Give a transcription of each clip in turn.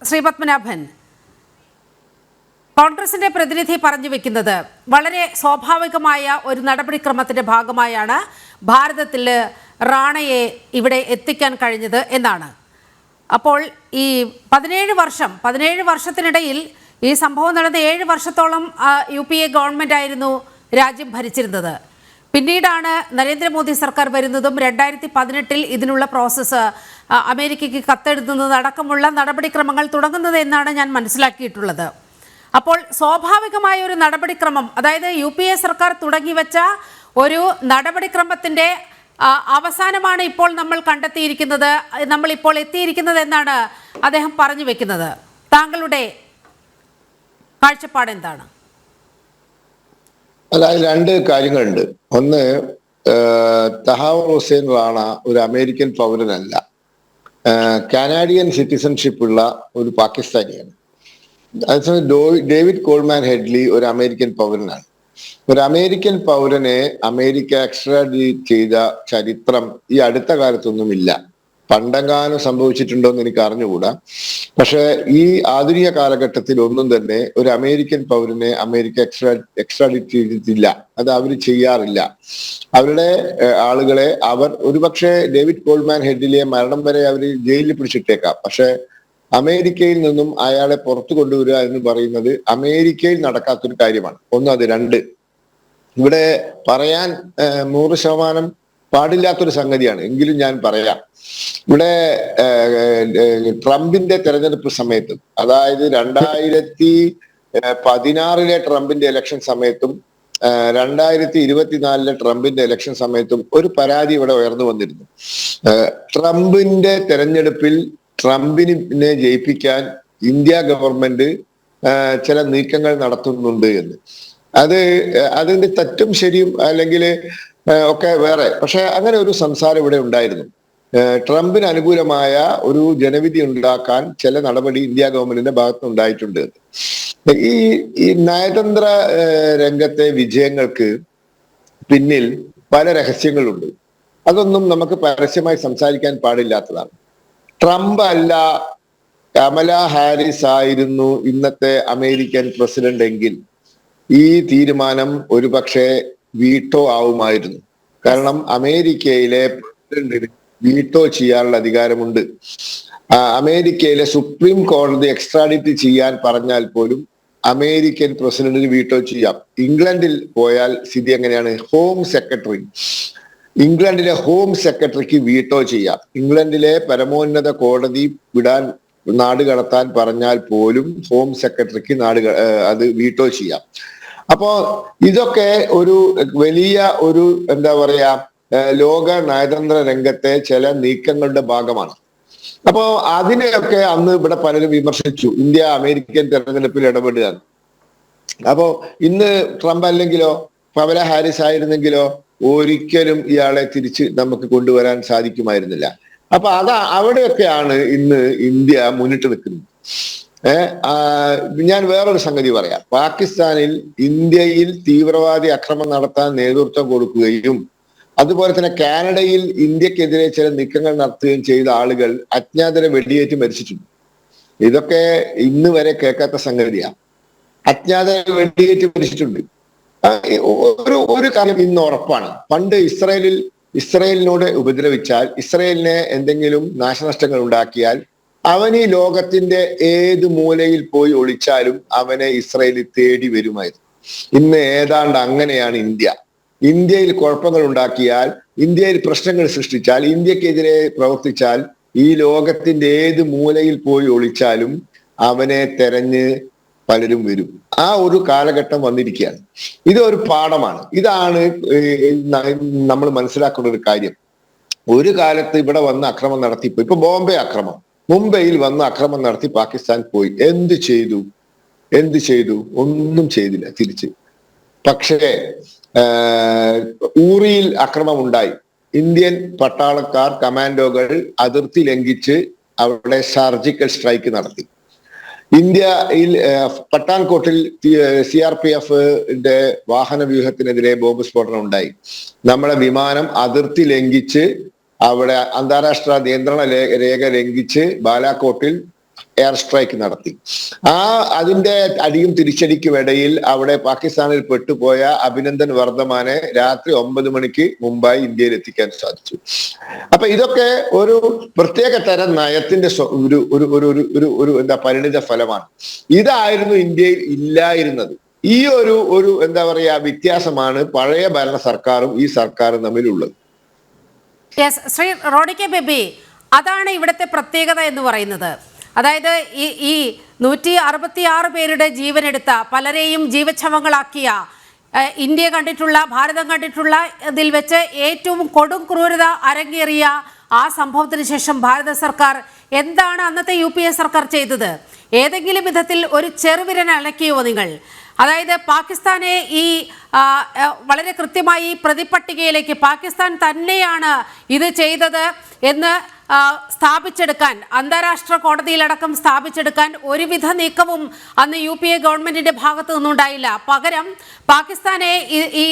ശ്രീ പത്മനാഭൻ, കോൺഗ്രസിന്റെ പ്രതിനിധി പറഞ്ഞു വെക്കുന്നത് വളരെ സ്വാഭാവികമായ ഒരു നടപടിക്രമത്തിന്റെ ഭാഗമായാണ് ഭാരതത്തിൽ റാണയെ ഇവിടെ എത്തിക്കാൻ കഴിഞ്ഞത് എന്നാണ്. അപ്പോൾ ഈ 17 വർഷത്തിനിടയിൽ ഈ സംഭവം നടന്ന 7 വർഷത്തോളം UPA ഗവൺമെന്റ് ആയിരുന്നു രാജ്യം ഭരിച്ചിരുന്നത്. പിന്നീടാണ് നരേന്ദ്രമോദി സർക്കാർ വരുന്നതും 2018 ഇതിനുള്ള പ്രോസസ്സ് അമേരിക്കയ്ക്ക് കത്തെഴുതുന്നത് അടക്കമുള്ള നടപടിക്രമങ്ങൾ തുടങ്ങുന്നത് എന്നാണ് ഞാൻ മനസ്സിലാക്കിയിട്ടുള്ളത്. അപ്പോൾ സ്വാഭാവികമായ ഒരു നടപടിക്രമം, അതായത് UPA സർക്കാർ തുടങ്ങിവെച്ച ഒരു നടപടിക്രമത്തിന്റെ അവസാനമാണ് ഇപ്പോൾ നമ്മൾ കണ്ടെത്തിയിരിക്കുന്നത്, നമ്മളിപ്പോൾ എത്തിയിരിക്കുന്നത് എന്നാണ് അദ്ദേഹം പറഞ്ഞു വെക്കുന്നത്. താങ്കളുടെ കാഴ്ചപ്പാട് എന്താണ്? അതായത് രണ്ട് കാര്യങ്ങളുണ്ട്. ഒന്ന്, തഹാവൂർ ഹുസൈൻ റാണ ഒരു അമേരിക്കൻ പൗരനല്ല, കാനാഡിയൻ സിറ്റിസൺഷിപ്പ് ഉള്ള ഒരു പാകിസ്ഥാനിയാണ്. അതേസമയം ഡേവിഡ് കോൾമാൻ ഹെഡ്ലി ഒരു അമേരിക്കൻ പൗരനാണ്. ഒരു അമേരിക്കൻ പൗരനെ അമേരിക്ക എക്സ്ട്രാഡിറ്റ് ചെയ്ത ചരിത്രം ഈ അടുത്ത കാലത്തൊന്നുമില്ല. പണ്ടെങ്ങാനും സംഭവിച്ചിട്ടുണ്ടോ എന്ന് എനിക്ക് അറിഞ്ഞുകൂടാ. പക്ഷെ ഈ ആധുനിക കാലഘട്ടത്തിൽ ഒന്നും തന്നെ ഒരു അമേരിക്കൻ പൗരനെ അമേരിക്ക എക്സ്ട്രാഡിറ്റ് ചെയ്തിട്ടില്ല. അത് അവർ ചെയ്യാറില്ല. അവരുടെ ആളുകളെ അവർ ഒരുപക്ഷെ ഡേവിഡ് കോൾമാൻ ഹെഡിലെ മരണം വരെ അവർ ജയിലിൽ പിടിച്ചിട്ടേക്കാം. പക്ഷെ അമേരിക്കയിൽ നിന്നും അയാളെ പുറത്തു കൊണ്ടുവരിക എന്ന് പറയുന്നത് അമേരിക്കയിൽ നടക്കാത്തൊരു കാര്യമാണ്. ഒന്ന് അത്. രണ്ട്, ഇവിടെ പറയാൻ 100% പാടില്ലാത്തൊരു സംഗതിയാണ്, എങ്കിലും ഞാൻ പറയാം. ഇവിടെ ട്രംപിന്റെ തെരഞ്ഞെടുപ്പ് സമയത്തും, അതായത് 2016 ട്രംപിന്റെ ഇലക്ഷൻ സമയത്തും 2024 ട്രംപിന്റെ ഇലക്ഷൻ സമയത്തും ഒരു പരാതി ഇവിടെ ഉയർന്നു വന്നിരുന്നു. ട്രംപിന്റെ തെരഞ്ഞെടുപ്പിൽ ട്രംപിനെ ജയിപ്പിക്കാൻ ഇന്ത്യ ഗവൺമെന്റ് ചില നീക്കങ്ങൾ നടത്തുന്നുണ്ട് എന്ന്. അതിന്റെ തെറ്റും ശരിയും അല്ലെങ്കിൽ ഒക്കെ വേറെ, പക്ഷെ അങ്ങനെ ഒരു സംസാരം ഇവിടെ ഉണ്ടായിരുന്നു. ട്രംപിന് അനുകൂലമായ ഒരു ജനവിധി ഉണ്ടാക്കാൻ ചില നടപടി ഇന്ത്യ ഗവൺമെന്റിന്റെ ഭാഗത്ത് ഉണ്ടായിട്ടുണ്ട്. ഈ നയതന്ത്ര രംഗത്തെ വിജയങ്ങൾക്ക് പിന്നിൽ പല രഹസ്യങ്ങളുണ്ട്. അതൊന്നും നമുക്ക് പരസ്യമായി സംസാരിക്കാൻ പാടില്ലാത്തതാണ്. ട്രംപ് അല്ല, കമല ഹാരിസ് ആയിരുന്നു ഇന്നത്തെ അമേരിക്കൻ പ്രസിഡന്റ് എങ്കിൽ ഈ തീരുമാനം ഒരുപക്ഷെ വീട്ടോ ആവുമായിരുന്നു. കാരണം അമേരിക്കയിലെ പ്രസിഡന്റിന് വീട്ടോ ചെയ്യാനുള്ള അധികാരമുണ്ട്. അമേരിക്കയിലെ സുപ്രീം കോടതി എക്സ്ട്രാഡിറ്റ് ചെയ്യാൻ പറഞ്ഞാൽ പോലും അമേരിക്കൻ പ്രസിഡന്റിന് വീട്ടോ ചെയ്യാം. ഇംഗ്ലണ്ടിൽ പോയാൽ സ്ഥിതി എങ്ങനെയാണ്? ഇംഗ്ലണ്ടിലെ ഹോം സെക്രട്ടറിക്ക് വീട്ടോ ചെയ്യാം. ഇംഗ്ലണ്ടിലെ പരമോന്നത കോടതി നാട് കടത്താൻ പറഞ്ഞാൽ പോലും ഹോം സെക്രട്ടറിക്ക് അത് വീട്ടോ ചെയ്യാം. അപ്പോ ഇതൊക്കെ ഒരു വലിയ ഒരു എന്താ പറയാ ലോക നയതന്ത്ര രംഗത്തെ ചില നീക്കങ്ങളുടെ ഭാഗമാണ്. അപ്പോ അതിനെയൊക്കെ അന്ന് ഇവിടെ പലരും വിമർശിച്ചു, ഇന്ത്യ അമേരിക്കൻ തെരഞ്ഞെടുപ്പിൽ ഇടപെടുക. അപ്പോ ഇന്ന് ട്രംപ് അല്ലെങ്കിലോ കമല ഹാരിസ് ആയിരുന്നെങ്കിലോ ഒരിക്കലും ഇയാളെ തിരിച്ച് നമുക്ക് കൊണ്ടുവരാൻ സാധിക്കുമായിരുന്നില്ല. അപ്പൊ അവിടെയൊക്കെയാണ് ഇന്ന് ഇന്ത്യ മുന്നിട്ട് നിൽക്കുന്നത്. ഞാൻ വേറൊരു സംഗതി പറയാം. പാകിസ്ഥാനിൽ ഇന്ത്യയിൽ തീവ്രവാദി ആക്രമണം നടത്താൻ നേതൃത്വം കൊടുക്കുകയും അതുപോലെ തന്നെ കാനഡയിൽ ഇന്ത്യക്കെതിരെ ചില നീക്കങ്ങൾ നടത്തുകയും ചെയ്ത ആളുകൾ അജ്ഞാതര വെടിയേറ്റ് മരിച്ചിട്ടുണ്ട്. ഇതൊക്കെ ഇന്ന് വരെ കേൾക്കാത്ത സംഗതിയാണ്. അജ്ഞാതര വെടിയേറ്റ് മരിച്ചിട്ടുണ്ട്. ഒരു കാര്യം ഇന്ന് ഉറപ്പാണ്. പണ്ട് ഇസ്രയേലിനോട് ഉപദ്രവിച്ചാൽ, ഇസ്രയേലിനെ എന്തെങ്കിലും നാശനഷ്ടങ്ങൾ ഉണ്ടാക്കിയാൽ അവൻ ഈ ലോകത്തിന്റെ ഏത് മൂലയിൽ പോയി ഒളിച്ചാലും അവനെ ഇസ്രയേൽ തേടി വരുമായിരുന്നു. ഇന്ന് ഏതാണ്ട് അങ്ങനെയാണ് ഇന്ത്യ. ഇന്ത്യയിൽ കുഴപ്പങ്ങൾ ഉണ്ടാക്കിയാൽ, ഇന്ത്യയിൽ പ്രശ്നങ്ങൾ സൃഷ്ടിച്ചാൽ, ഇന്ത്യക്കെതിരെ പ്രവർത്തിച്ചാൽ ഈ ലോകത്തിന്റെ ഏത് മൂലയിൽ പോയി ഒളിച്ചാലും അവനെ തെരഞ്ഞ് പലരും വരും. ആ ഒരു കാലഘട്ടം വന്നിരിക്കുകയാണ്. ഇതൊരു പാഠമാണ്. ഇതാണ് നമ്മൾ മനസ്സിലാക്കുന്ന ഒരു കാര്യം. ഒരു കാലത്ത് ഇവിടെ വന്ന് അക്രമം നടത്തിപ്പോയി. ഇപ്പൊ ബോംബെ ആക്രമണം, മുംബൈയിൽ വന്ന് അക്രമം നടത്തി പാകിസ്ഥാൻ പോയി. എന്ത് ചെയ്തു? ഒന്നും ചെയ്തില്ല തിരിച്ച്. പക്ഷേ ഊറിയിൽ അക്രമം ഉണ്ടായി. ഇന്ത്യൻ പട്ടാളക്കാർ, കമാൻഡോകൾ അതിർത്തി ലംഘിച്ച് അവിടെ സർജിക്കൽ സ്ട്രൈക്ക് നടത്തി. ഇന്ത്യയിൽ പട്ടാൻകോട്ടിൽ CRPF-ന്റെ വാഹന വ്യൂഹത്തിനെതിരെ ബോംബ് സ്ഫോടനം ഉണ്ടായി. നമ്മുടെ വിമാനം അതിർത്തി ലംഘിച്ച് അവിടെ അന്താരാഷ്ട്ര നിയന്ത്രണ രേഖ ലംഘിച്ച് ബാലാക്കോട്ടിൽ എയർ സ്ട്രൈക്ക് നടത്തി. അതിന്റെ അടിയും തിരിച്ചടിക്കും ഇടയിൽ അവിടെ പാകിസ്ഥാനിൽ പെട്ടുപോയ അഭിനന്ദൻ വർദ്ധമാനെ രാത്രി 9 മണിക്ക് മുമ്പായി ഇന്ത്യയിൽ എത്തിക്കാൻ സാധിച്ചു. അപ്പൊ ഇതൊക്കെ ഒരു പ്രത്യേക തരം നയത്തിന്റെ ഒരു എന്താ പരിണിത ഫലമാണ്. ഇതായിരുന്നു ഇന്ത്യയിൽ ഇല്ലായിരുന്നത്. ഈ ഒരു എന്താ പറയാ വ്യത്യാസമാണ് പഴയ ഭരണ സർക്കാരും ഈ സർക്കാരും തമ്മിലുള്ളത്. ശ്രീ റോണി കെ ബേബി, അതാണ് ഇവിടുത്തെ പ്രത്യേകത എന്ന് പറയുന്നത്. അതായത് ഈ 166 പേരുടെ ജീവനെടുത്ത, പലരെയും ജീവച്ഛവങ്ങളാക്കിയ, ഇന്ത്യ കണ്ടിട്ടുള്ള, ഭാരതം കണ്ടിട്ടുള്ള ഇതിൽ വെച്ച് ഏറ്റവും കൊടും ക്രൂരത അരങ്ങേറിയ ആ സംഭവത്തിന് ശേഷം ഭാരത സർക്കാർ എന്താണ് അന്നത്തെ UPA സർക്കാർ ചെയ്തത്? ഏതെങ്കിലും വിധത്തിൽ ഒരു ചെറുവിരൽ അനക്കിയോ നിങ്ങൾ? അതായത് പാകിസ്ഥാനെ ഈ വളരെ കൃത്യമായി പ്രതിപട്ടികയിലേക്ക് പാകിസ്ഥാൻ തന്നെയാണ് ഇത് ചെയ്തത് എന്ന് സ്ഥാപിച്ചെടുക്കാൻ, അന്താരാഷ്ട്ര കോടതിയിലടക്കം സ്ഥാപിച്ചെടുക്കാൻ ഒരുവിധ നീക്കവും അന്ന് UPA ഗവൺമെന്റിന്റെ ഭാഗത്തു നിന്നുണ്ടായില്ല. പകരം പാകിസ്ഥാനെ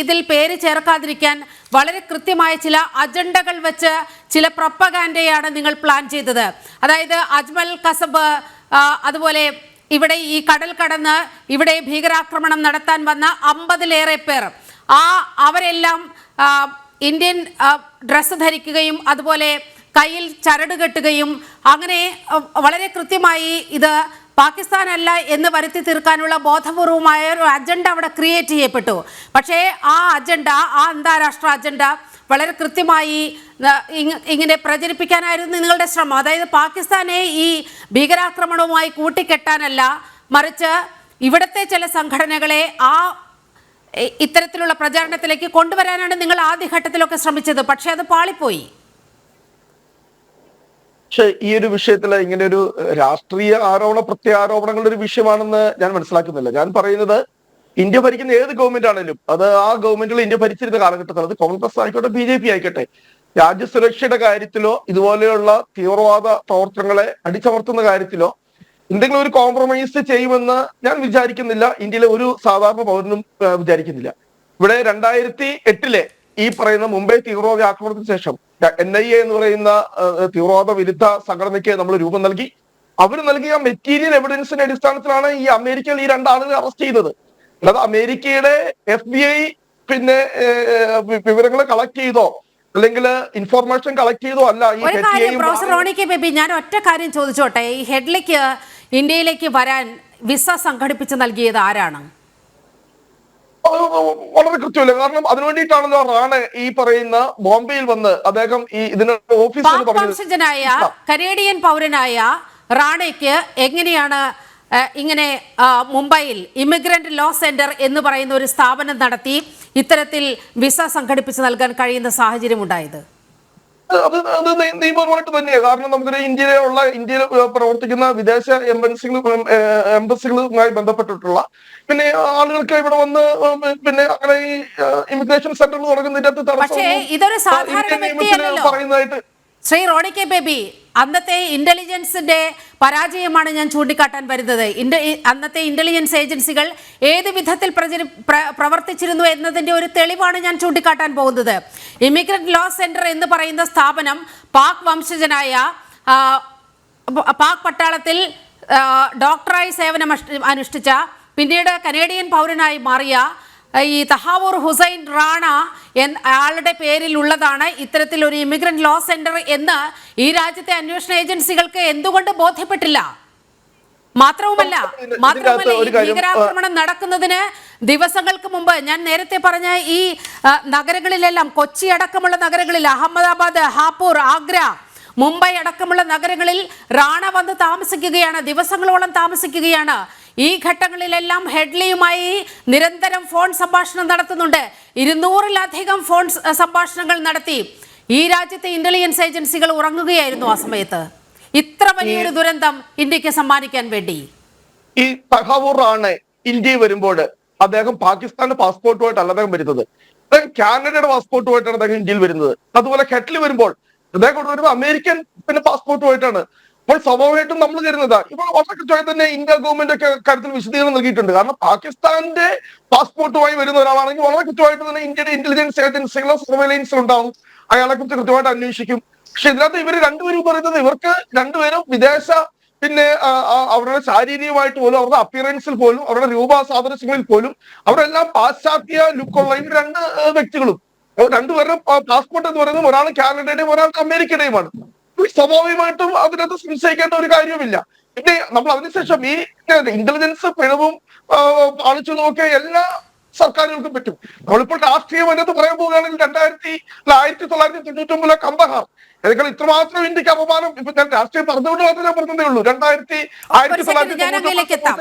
ഇതിൽ പേര് ചേർക്കാതിരിക്കാൻ വളരെ കൃത്യമായ ചില അജണ്ടകൾ വെച്ച് ചില പ്രൊപ്പഗാൻഡയാണ് നിങ്ങൾ പ്ലാൻ ചെയ്തത്. അതായത് അജ്മൽ കസബ്, അതുപോലെ ഇവിടെ ഈ കടൽ കടന്ന് ഇവിടെ ഭീകരാക്രമണം നടത്താൻ വന്ന 50-ലേറെ പേർ, അവരെല്ലാം ഇന്ത്യൻ ഡ്രസ്സ് ധരിക്കുകയും അതുപോലെ കയ്യിൽ ചരട് കെട്ടുകയും അങ്ങനെ വളരെ കൃത്യമായി ഇത് പാകിസ്ഥാനല്ല എന്ന് വരുത്തി തീർക്കാനുള്ള ബോധപൂർവമായ ഒരു അജണ്ട അവിടെ ക്രിയേറ്റ് ചെയ്യപ്പെട്ടു. പക്ഷേ ആ അജണ്ട, ആ അന്താരാഷ്ട്ര അജണ്ട വളരെ കൃത്യമായി ഇങ്ങനെ പ്രചരിപ്പിക്കാനായിരുന്നു നിങ്ങളുടെ ശ്രമം. അതായത് പാകിസ്ഥാനെ ഈ ഭീകരാക്രമണവുമായി കൂട്ടിക്കെട്ടാനല്ല, മറിച്ച് ഇവിടുത്തെ ചില സംഘടനകളെ ഇത്തരത്തിലുള്ള പ്രചാരണത്തിലേക്ക് കൊണ്ടുവരാനാണ് നിങ്ങൾ ആദ്യഘട്ടത്തിലൊക്കെ ശ്രമിച്ചത്. പക്ഷെ അത് പാളിപ്പോയി. പക്ഷെ ഈ ഒരു വിഷയത്തിൽ ഇങ്ങനെ ഒരു രാഷ്ട്രീയ പ്രത്യാരോപണങ്ങളുടെ ഒരു വിഷയമാണെന്ന് ഞാൻ മനസ്സിലാക്കുന്നില്ല. ഞാൻ പറയുന്നത് ഇന്ത്യ ഭരിക്കുന്ന ഏത് ഗവൺമെന്റ് ആണെങ്കിലും അത് ആ ഗവൺമെന്റിൽ ഇന്ത്യ ഭരിച്ചിരുന്ന കാലഘട്ടത്തിൽ, അത് കോൺഗ്രസ് ആയിക്കോട്ടെ BJP ആയിക്കോട്ടെ, രാജ്യസുരക്ഷയുടെ കാര്യത്തിലോ ഇതുപോലെയുള്ള തീവ്രവാദ പ്രവർത്തനങ്ങളെ അടിച്ചമർത്തുന്ന കാര്യത്തിലോ എന്തെങ്കിലും ഒരു കോംപ്രമൈസ് ചെയ്യുമെന്ന് ഞാൻ വിചാരിക്കുന്നില്ല. ഇന്ത്യയിലെ ഒരു സാധാരണ പൗരനും വിചാരിക്കുന്നില്ല. ഇവിടെ 2008 ഈ പറയുന്ന മുംബൈ തീവ്രവാദ ആക്രമണത്തിന് ശേഷം NIA എന്ന് പറയുന്ന തീവ്രവാദ വിരുദ്ധ സംഘടനയ്ക്ക് നമ്മൾ രൂപം നൽകി. അവർ നൽകിയ മെറ്റീരിയൽ എവിഡൻസിന്റെ അടിസ്ഥാനത്തിലാണ് ഈ അമേരിക്കയിൽ ഈ 2 ആളുകളെ അറസ്റ്റ് ചെയ്തത്. അല്ലാതെ അമേരിക്കയുടെ FBI പിന്നെ വിവരങ്ങൾ കളക്ട് ചെയ്തോ അല്ലെങ്കിൽ ഇൻഫോർമേഷൻ കളക്ട് ചെയ്തോ അല്ല. പ്രൊഫസർ റോണി കെ ബേബി, ഞാൻ ഒറ്റ കാര്യം ചോദിച്ചോട്ടെ. ഈ ഹെഡ്ലിക്ക് ഇന്ത്യയിലേക്ക് വരാൻ വിസ സംഘടിപ്പിച്ച് നൽകിയത് ആരാണ്? വളരെ കൃത്യമല്ല. കാരണം അതിനുവേണ്ടിയിട്ടാണല്ലോ റാണ ഈ പറയുന്ന ബോംബെയിൽ വന്ന് അദ്ദേഹം ഈ ഇതിന് ഓഫീസിൽ കനേഡിയൻ പൗരനായ റാണയ്ക്ക് എങ്ങനെയാണ് ഇങ്ങനെ മുംബൈയിൽ ഇമിഗ്രന്റ് ലോ സെന്റർ എന്ന് പറയുന്ന ഒരു സ്ഥാപനം നടത്തി ഇത്തരത്തിൽ വിസ സംഘടിപ്പിച്ച് നൽകാൻ കഴിയുന്ന സാഹചര്യം ഉണ്ടായത്? അത് നിയമപരമായിട്ട് തന്നെയാണ്. കാരണം നമുക്കൊരു ഇന്ത്യയിൽ പ്രവർത്തിക്കുന്ന വിദേശ എംബസികളുമായി ബന്ധപ്പെട്ടിട്ടുള്ള പിന്നെ ആളുകൾക്ക് ഇവിടെ വന്ന് പിന്നെ അങ്ങനെ ഈ ഇമിഗ്രേഷൻ സെന്ററുകൾ തുടങ്ങുന്നതിന്റെ പക്ഷേ ഇതൊരു സാധാരണ വ്യക്തിയല്ലല്ലോ പറയുന്നതായിട്ട്. ശ്രീ റോണി കെ ബേബി, അന്നത്തെ ഇന്റലിജൻസിന്റെ പരാജയമാണ് ഞാൻ ചൂണ്ടിക്കാട്ടാൻ വരുന്നത്. അന്നത്തെ ഇന്റലിജൻസ് ഏജൻസികൾ ഏത് വിധത്തിൽ പ്രവർത്തിച്ചിരുന്നു എന്നതിന്റെ ഒരു തെളിവാണ് ഞാൻ ചൂണ്ടിക്കാട്ടാൻ പോകുന്നത്. ഇമിഗ്രന്റ് ലോ സെന്റർ എന്ന് പറയുന്ന സ്ഥാപനം പാക് വംശജനായ, പാക് പട്ടാളത്തിൽ ഡോക്ടറായി സേവനം അനുഷ്ഠിച്ച, പിന്നീട് കനേഡിയൻ പൗരനായി മാറിയ ഈ തഹാവൂർ ഹുസൈൻ റാണ ആളുടെ പേരിൽ ഉള്ളതാണ് ഇത്തരത്തിൽ ഒരു ഇമിഗ്രന്റ് ലോ സെന്റർ എന്ന് ഈ രാജ്യത്തെ അന്വേഷണ ഏജൻസികൾക്ക് എന്തുകൊണ്ട് ബോധ്യപ്പെട്ടില്ല? മാത്രവുമല്ല ഈ ഭീകരാക്രമണം നടക്കുന്നതിന് ദിവസങ്ങൾക്ക് മുമ്പ് ഞാൻ നേരത്തെ പറഞ്ഞ ഈ നഗരങ്ങളിലെല്ലാം, കൊച്ചി അടക്കമുള്ള നഗരങ്ങളിൽ, അഹമ്മദാബാദ്, ഹാപ്പൂർ, ആഗ്ര, മുംബൈ അടക്കമുള്ള നഗരങ്ങളിൽ റാണ വന്ന് താമസിക്കുകയാണ്, ദിവസങ്ങളോളം താമസിക്കുകയാണ്. ഈ ഘട്ടങ്ങളിലെല്ലാം ഹെഡ്ലിയുമായി നിരന്തരം ഫോൺ സംഭാഷണം നടത്തുന്നുണ്ട്. 200-ലധികം ഫോൺ സംഭാഷണങ്ങൾ നടത്തി. ഈ രാജ്യത്തെ ഇന്റലിജൻസ് ഏജൻസികൾ ഉറങ്ങുകയായിരുന്നു ആ സമയത്ത്. ഇത്ര വലിയൊരു ദുരന്തം ഇന്ത്യക്ക് സമ്മാനിക്കാൻ വേണ്ടി. ഈ തഹാവൂർ റാണ ഇന്ത്യയിൽ വരുമ്പോൾ അദ്ദേഹം പാകിസ്ഥാന്റെ പാസ്പോർട്ടുമായിട്ടല്ല അദ്ദേഹം വരുന്നത്, അദ്ദേഹം കാനഡയുടെ പാസ്പോർട്ടുമായിട്ടാണ് അദ്ദേഹം ഇന്ത്യയിൽ വരുന്നത്. അതുപോലെ ഹെഡ്ലി വരുമ്പോൾ അദ്ദേഹം കൊണ്ടുവരുന്നത് അമേരിക്കൻ പിന്നെ പാസ്പോർട്ടുമായിട്ടാണ്. അപ്പോൾ സ്വാഭാവികമായിട്ടും നമ്മൾ കരുതുന്നത് ഇപ്പോൾ വളരെ കൃത്യമായി തന്നെ ഇന്ത്യ ഗവൺമെന്റ് ഒക്കെ കാര്യത്തിൽ വിശദീകരണം നൽകിയിട്ടുണ്ട്. കാരണം പാകിസ്ഥാന്റെ പാസ്പോർട്ടുമായി വരുന്ന ഒരാളാണെങ്കിൽ വളരെ കൃത്യമായിട്ട് തന്നെ ഇന്ത്യയുടെ ഇന്റലിജൻസ് ഏജൻസികളോ സർവൈലൻസ് ഉണ്ടാവും, അയാളെ കുറിച്ച് കൃത്യമായിട്ട് അന്വേഷിക്കും. പക്ഷെ ഇതിനകത്ത് ഇവർ രണ്ടുപേരും പറയുന്നത് ഇവർക്ക് രണ്ടുപേരും വിദേശ പിന്നെ അവരുടെ ശാരീരികമായിട്ട് പോലും, അവരുടെ അപ്പിയറൻസിൽ പോലും, അവരുടെ രൂപസാദൃശ്യങ്ങളിൽ പോലും അവരെല്ലാം പാശ്ചാത്യ ലുക്കുള്ള ഈ രണ്ട് വ്യക്തികളും, രണ്ടുപേരുടെ പാസ്പോർട്ട് എന്ന് പറയുന്നത് ഒരാൾ കാനഡയുടെയും ഒരാൾ അമേരിക്കയുടെയുമാണ്. സ്വാഭാവികമായിട്ടും അതിനകത്ത് സംശയിക്കേണ്ട ഒരു കാര്യവുമില്ല. പിന്നെ നമ്മൾ അതിനുശേഷം ഈ ഇന്റലിജൻസ് പിഴവും പാലിച്ചു നോക്കിയ എല്ലാ സർക്കാരുകൾക്കും പറ്റും. നമ്മളിപ്പോൾ രാഷ്ട്രീയം അതിനകത്ത് പറയാൻ പോവുകയാണെങ്കിൽ 1999 കമ്പഹാർ ഏതൊക്കെ ഇത്രമാത്രം ഇന്ത്യക്ക് അപമാനം. ഇപ്പൊ ഞാൻ രാഷ്ട്രീയം പറഞ്ഞുകൊണ്ട് മാത്രമേ ഞാൻ പറഞ്ഞതേ ഉള്ളൂ. ഞാൻ അങ്ങയിലേക്ക് എത്താം.